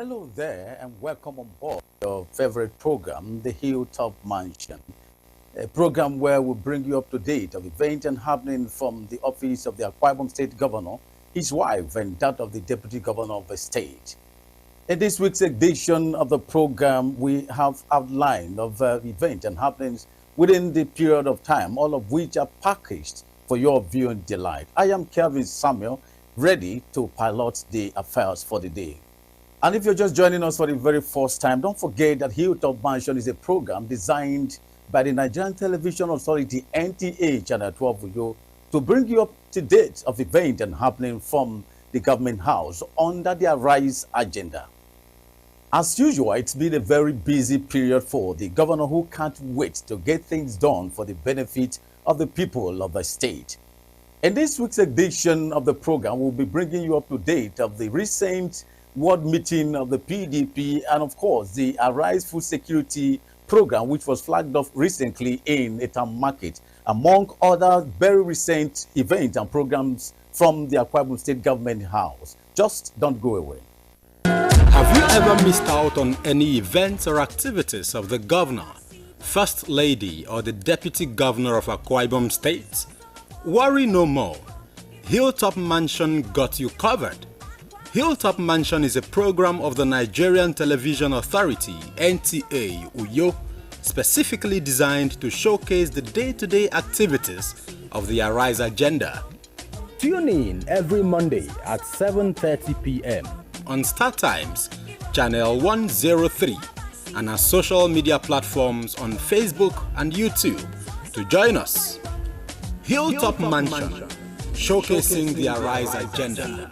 Hello there and welcome on board your favorite program, the Hilltop Mansion, a program where we bring you up to date of events and happening from the office of the Akwa Ibom State Governor, his wife, and that of the Deputy Governor of the state. In this week's edition of the program, we have outlined of events and happenings within the period of time, all of which are packaged for your viewing delight. I am Kelvin Samuel, ready to pilot the affairs for the day. And if you're just joining us for the very first time, don't forget that Hilltop Mansion is a program designed by the Nigerian Television Authority, NTA, Channel 12 Uyo, to bring you up to date of events and happening from the government house under the Arise agenda. As usual, it's been a very busy period for the governor who can't wait to get things done for the benefit of the people of the state. In this week's edition of the program, we'll be bringing you up to date of the recent World meeting of the PDP and, of course, the Arise Food Security Program, which was flagged off recently in Hilltop Market, among other very recent events and programs from the Akwa Ibom State Government House. Just don't go away. Have you ever missed out on any events or activities of the governor, first lady, or the deputy governor of Akwa Ibom State? Worry no more. Hilltop Mansion got you covered. Hilltop Mansion is a program of the Nigerian Television Authority, NTA, Uyo, specifically designed to showcase the day-to-day activities of the Arise agenda. Tune in every Monday at 7:30 p.m. on Star Times, Channel 103, and our social media platforms on Facebook and YouTube to join us. Hilltop Mansion, showcasing the Arise agenda.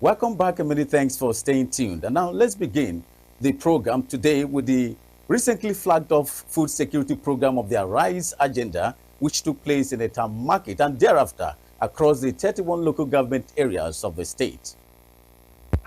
Welcome back and many thanks for staying tuned. And now let's begin the program today with the recently flagged off food security program of the Arise agenda, which took place in Hilltop Market and thereafter across the 31 local government areas of the state.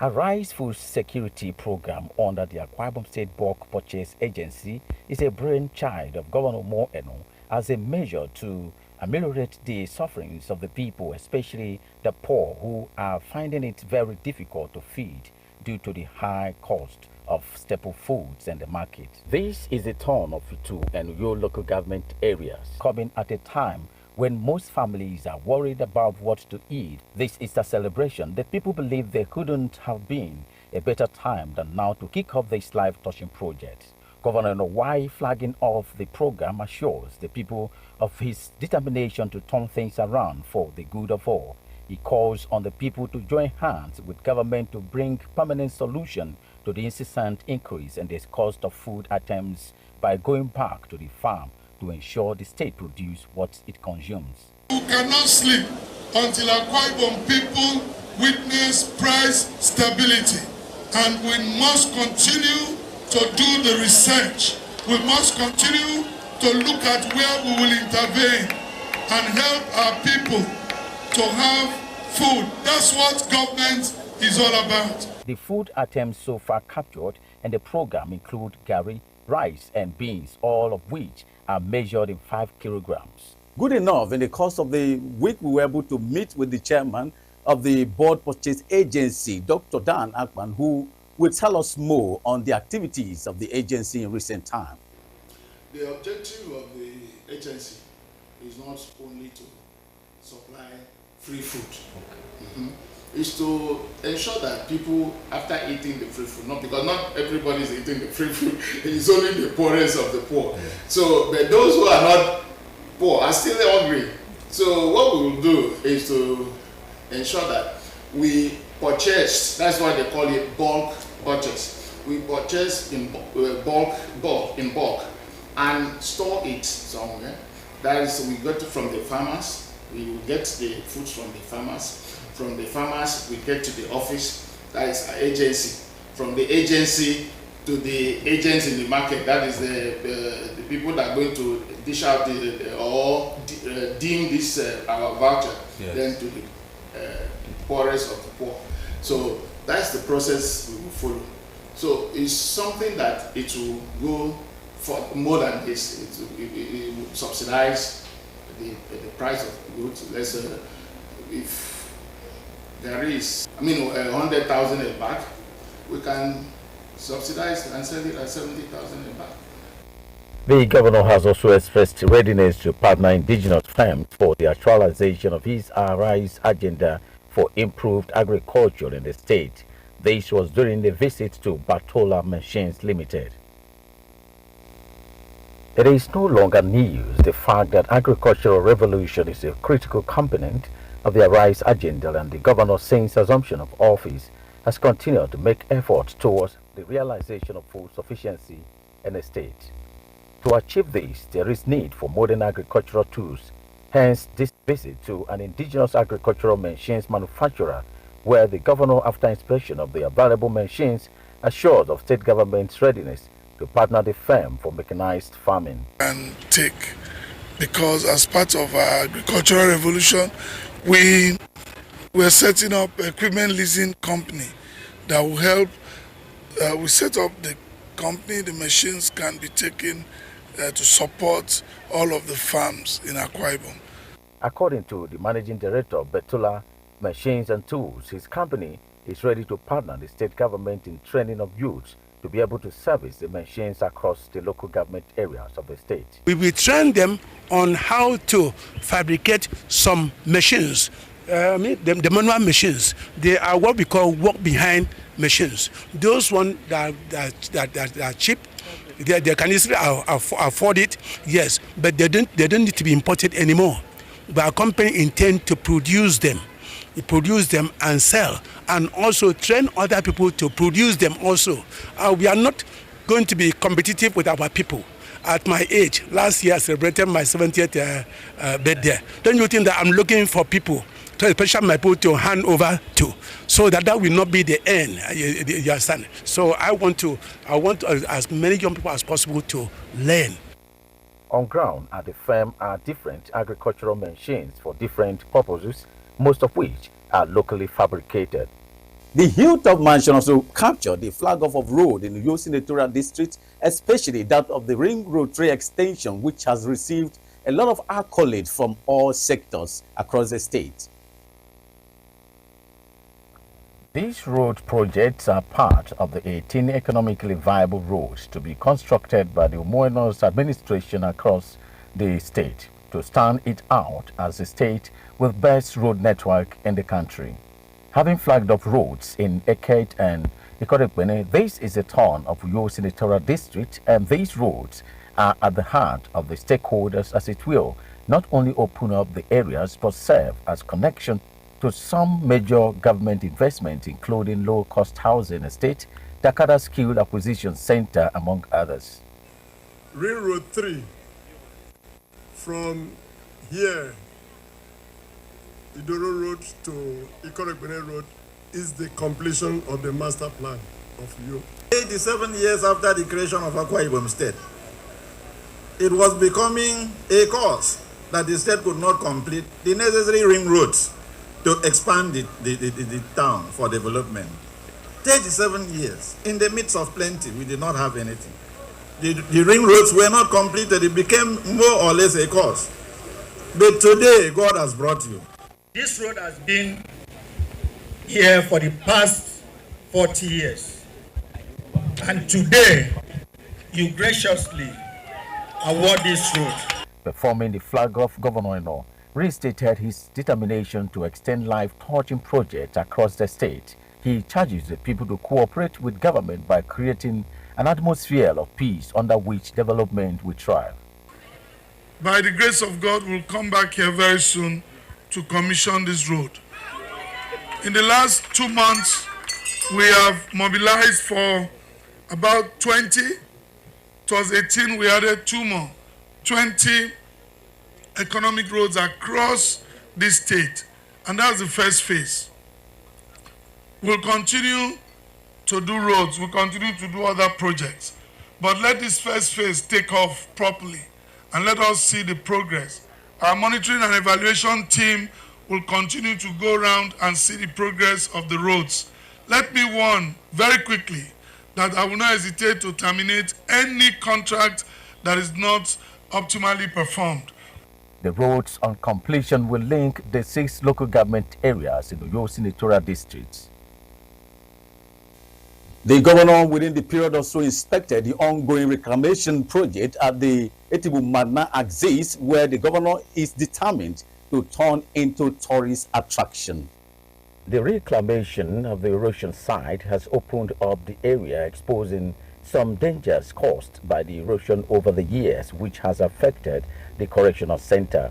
Arise Food Security Program under the Akwa Ibom State Bulk Purchase Agency is a brainchild of Governor Mo Eno as a measure to ameliorate the sufferings of the people, especially the poor, who are finding it very difficult to feed due to the high cost of staple foods in the market. This is the turn of Itu and Uyo local government areas, coming at a time when most families are worried about what to eat. This Easter celebration, the people believe there couldn't have been a better time than now to kick off this life-touching project. Governor Nwai, flagging off the program, assures the people of his determination to turn things around for the good of all. He calls on the people to join hands with government to bring permanent solution to the incessant increase in the cost of food items by going back to the farm to ensure the state produce what it consumes. We cannot sleep until Akwa Ibom people witness price stability, and we must continue to do the research. We must continue to look at where we will intervene and help our people to have food. That's what government is all about. The food items so far captured in the program include gari, rice, and beans, all of which are measured in 5 kilograms. Good enough, in the course of the week, we were able to meet with the chairman of the Board Purchase Agency, Dr. Dan Akman, who will tell us more on the activities of the agency in recent time. The objective of the agency is not only to supply free food. Is to ensure that people, after eating the free food, not because not everybody is eating the free food, it's only the poorest of the poor. Yeah. So, but those who are not poor are still hungry. So what we will do is to ensure that we purchase, that's why they call it bulk purchase. We purchase in bulk, and store it somewhere. That is, we get it from the farmers, we will get the foods from the farmers. From the farmers, we get to the office, that is our agency. From the agency to the agents in the market, that is the people that are going to dish out or deem this our voucher, yes. Then to the poorest of the poor. So that's the process we will follow. So it's something that it will go for more than this. It will subsidize the price of goods. Let's say if there is, 100,000 a bag, we can subsidize and sell it at 70,000 a bag. The governor has also expressed readiness to partner indigenous firms for the actualization of his Arise agenda for improved agriculture in the state. This was during the visit to Batola Machines Limited. It is no longer news the fact that agricultural revolution is a critical component of the Arise agenda, and the governor, since assumption of office, has continued to make efforts towards the realization of food sufficiency in the state. To achieve this, there is need for modern agricultural tools. Hence, this visit to an indigenous agricultural machines manufacturer, where the governor, after inspection of the available machines, assured of state government's readiness to partner the firm for mechanized farming. And take, because as part of our agricultural revolution, we're setting up equipment leasing company that will help. We set up the company, the machines can be taken to support all of the farms in Akwa Ibom. According to the managing director of Betola Machines and Tools, his company is ready to partner the state government in training of youths to be able to service the machines across the local government areas of the state. We will train them on how to fabricate some machines, the manual machines. They are what we call walk behind machines. Those ones that are cheap, they can easily afford it, yes, but they don't need to be imported anymore. But our company intends to produce them and sell, and also train other people to produce them also. We are not going to be competitive with our people. At my age, last year I celebrated my 70th birthday. Don't you think that I'm looking for people, especially my people, to hand over to, so that will not be the end, you understand? So I want as many young people as possible to learn. On ground at the firm are different agricultural machines for different purposes, most of which are locally fabricated. The Hilltop Mansion also captured the flag off of road in Uyo Senatorial District, especially that of the Ring Road 3 extension, which has received a lot of accolades from all sectors across the state. These road projects are part of the 18 economically viable roads to be constructed by the Umoenos administration across the state to stand it out as a state with best road network in the country. Having flagged up roads in Eket and Ikorekbene, this is a turn of Uyo Senatorial District, and these roads are at the heart of the stakeholders, as it will not only open up the areas but serve as connection to some major government investment, including low-cost housing estate, Dakada Skilled Acquisition Center, among others. Ring Road 3, from here, Idoro Road to Ikorekbene Road, is the completion of the master plan of Uyo. 87 years after the creation of Akwa Ibom State, it was becoming a cause that the state could not complete the necessary ring roads to expand the town for development. 37 years, in the midst of plenty, we did not have anything. The ring roads were not completed. It became more or less a cause. But today, God has brought you. This road has been here for the past 40 years. And today, you graciously award this road. Performing the flag off, Governor Eno restated his determination to extend life-touching projects across the state. He charges the people to cooperate with government by creating an atmosphere of peace under which development will thrive. By the grace of God, we'll come back here very soon to commission this road. In the last 2 months, we have mobilized for about 20. It was 18, we added 2 more. 20 economic roads across this state, and that's the first phase. We'll continue to do roads, we'll continue to do other projects, but let this first phase take off properly and let us see the progress. Our monitoring and evaluation team will continue to go around and see the progress of the roads. Let me warn very quickly that I will not hesitate to terminate any contract that is not optimally performed. The roads on completion will link the 6 local government areas in Oyo senatorial districts. The governor within the period also inspected the ongoing reclamation project at the Etibu-Madna axis, where the governor is determined to turn into tourist attraction. The reclamation of the erosion site has opened up the area, exposing some dangers caused by the erosion over the years, which has affected the correctional center.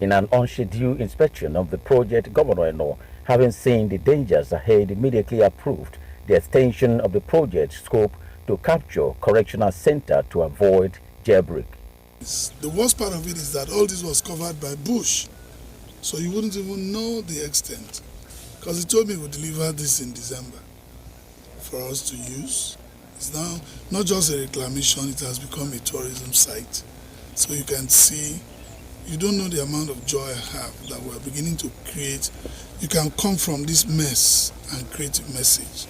In an unscheduled inspection of the project, Governor Eno, having seen the dangers ahead, immediately approved the extension of the project scope to capture correctional center to avoid jailbreak. The worst part of it is that all this was covered by bush, so you wouldn't even know the extent. Because he told me he would deliver this in December for us to use. It's now not just a reclamation, it has become a tourism site. So you can see, you don't know the amount of joy I have that we're beginning to create. You can come from this mess and create a message.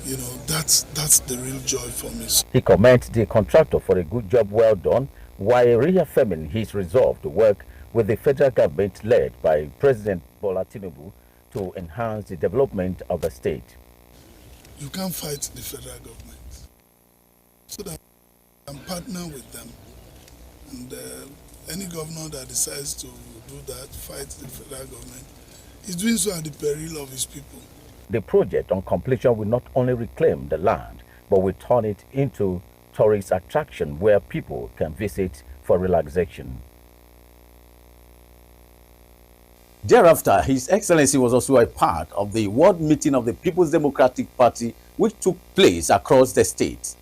You know, that's the real joy for me. He commends the contractor for a good job well done, while reaffirming his resolve to work with the federal government led by President Bola Tinubu to enhance the development of the state. You can't fight the federal government. So that I can partner with them. And any governor that decides to do that, fight the federal government, is doing so at the peril of his people. The project on completion will not only reclaim the land, but will turn it into tourist attraction where people can visit for relaxation. Thereafter, His Excellency was also a part of the World Meeting of the People's Democratic Party, which took place across the state.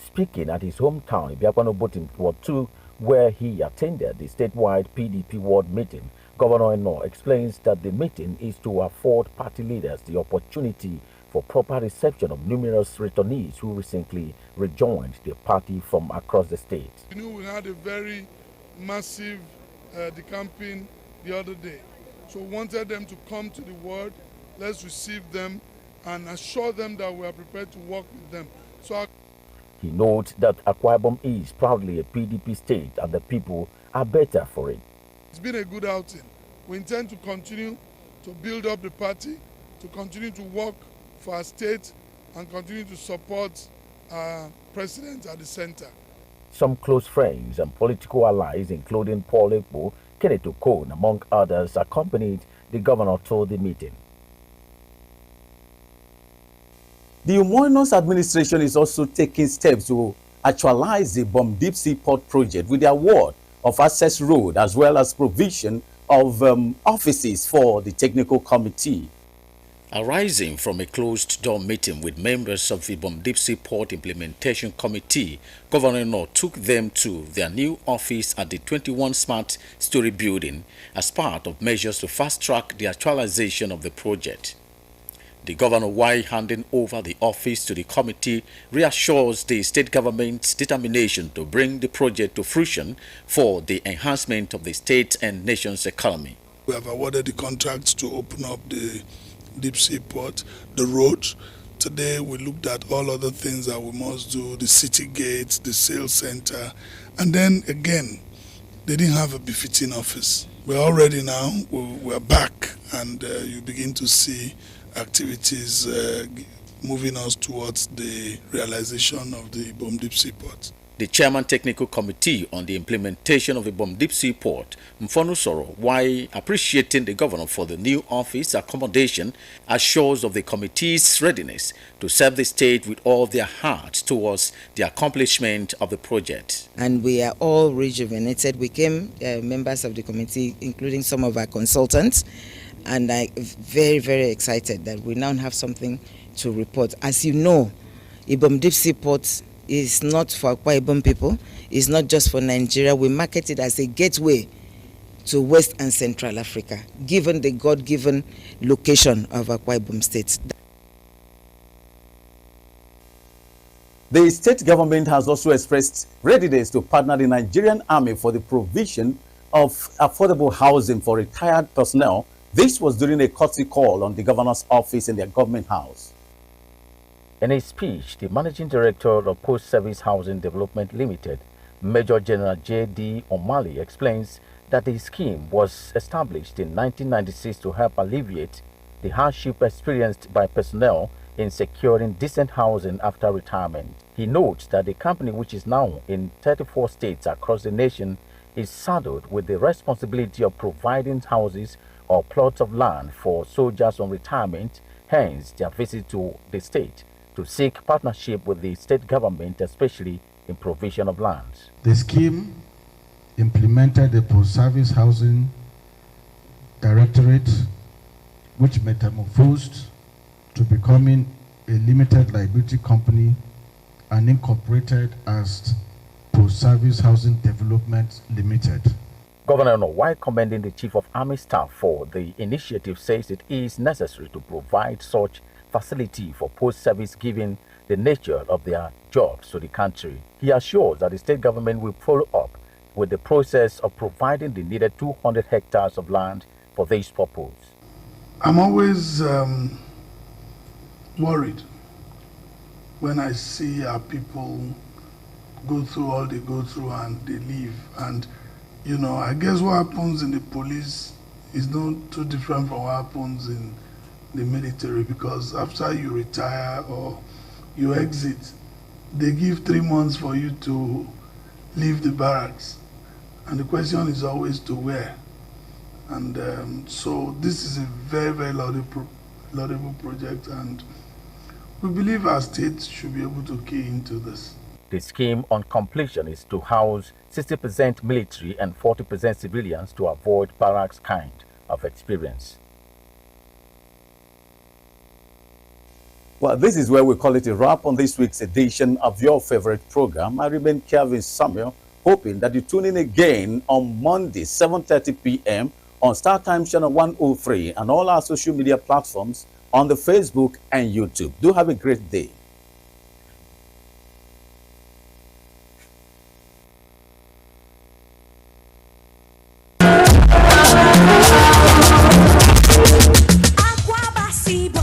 Speaking at his hometown, Ibiakwano Botin Ward 2, where he attended the statewide PDP World Meeting, Governor Eno explains that the meeting is to afford party leaders the opportunity for proper reception of numerous returnees who recently rejoined the party from across the state. You know, we had a very massive decamping the other day. So we wanted them to come to the world, let's receive them and assure them that we are prepared to work with them. He notes that Akwa Ibom is proudly a PDP state and the people are better for it. It's been a good outing. We intend to continue to build up the party, to continue to work for our state and continue to support our president at the center. Some close friends and political allies, including Paul Ekpo, Kenneth Okon, among others, accompanied the governor to the meeting. The Umoinos administration is also taking steps to actualize the Bomdeep Seaport project with the award of access road as well as provision of offices for the technical committee. Arising from a closed-door meeting with members of the Bomdeep Seaport Implementation Committee, Governor Eno took them to their new office at the 21 Smart Story building as part of measures to fast-track the actualization of the project. The governor, while handing over the office to the committee, reassures the state government's determination to bring the project to fruition for the enhancement of the state and nation's economy. We have awarded the contracts to open up the deep seaport, the roads. Today we looked at all other things that we must do, the city gates, the sales center, and then again, they didn't have a befitting office. We're all ready now, we're back, and you begin to see activities moving us towards the realization of the Bomdeep Seaport. The Chairman Technical Committee on the implementation of the Bomdeep Seaport, Mfonu Soro, while appreciating the governor for the new office accommodation, assures of the committee's readiness to serve the state with all their heart towards the accomplishment of the project. And we are all rejuvenated. We came, members of the committee, including some of our consultants, and I'm very, very excited that we now have something to report. As you know, Bomdeep Seaport is not for Akwa Ibom people. It's not just for Nigeria. We market it as a gateway to West and Central Africa, given the God-given location of Akwa Ibom State. The state government has also expressed readiness to partner the Nigerian Army for the provision of affordable housing for retired personnel. This was during a courtesy call on the governor's office in their government house. In a speech, the Managing Director of Post Service Housing Development Limited, Major General J.D. O'Malley, explains that the scheme was established in 1996 to help alleviate the hardship experienced by personnel in securing decent housing after retirement. He notes that the company, which is now in 34 states across the nation, is saddled with the responsibility of providing houses or plots of land for soldiers on retirement, hence their visit to the state to seek partnership with the state government, especially in provision of lands. The scheme implemented the post-service housing directorate, which metamorphosed to becoming a limited liability company and incorporated as Post-Service Housing Development Limited. Governor Ono, while commending the Chief of Army Staff for the initiative, says it is necessary to provide such facility for post-service given the nature of their jobs to the country. He assures that the state government will follow up with the process of providing the needed 200 hectares of land for this purpose. I'm always worried when I see our people go through all they go through and they leave. And, you know, I guess what happens in the police is not too different from what happens in the military, because after you retire or you exit, they give 3 months for you to leave the barracks. And the question is always to where. And so this is a very, very laudable project, and we believe our state should be able to key into this. The scheme on completion is to house 60% military and 40% civilians to avoid barracks kind of experience. Well, this is where we call it a wrap on this week's edition of your favorite program. I remain Kelvin Samuel, hoping that you tune in again on Monday, 7:30 p.m. on StarTime Channel 103 and all our social media platforms on the Facebook and YouTube. Do have a great day. Aqua Basibo.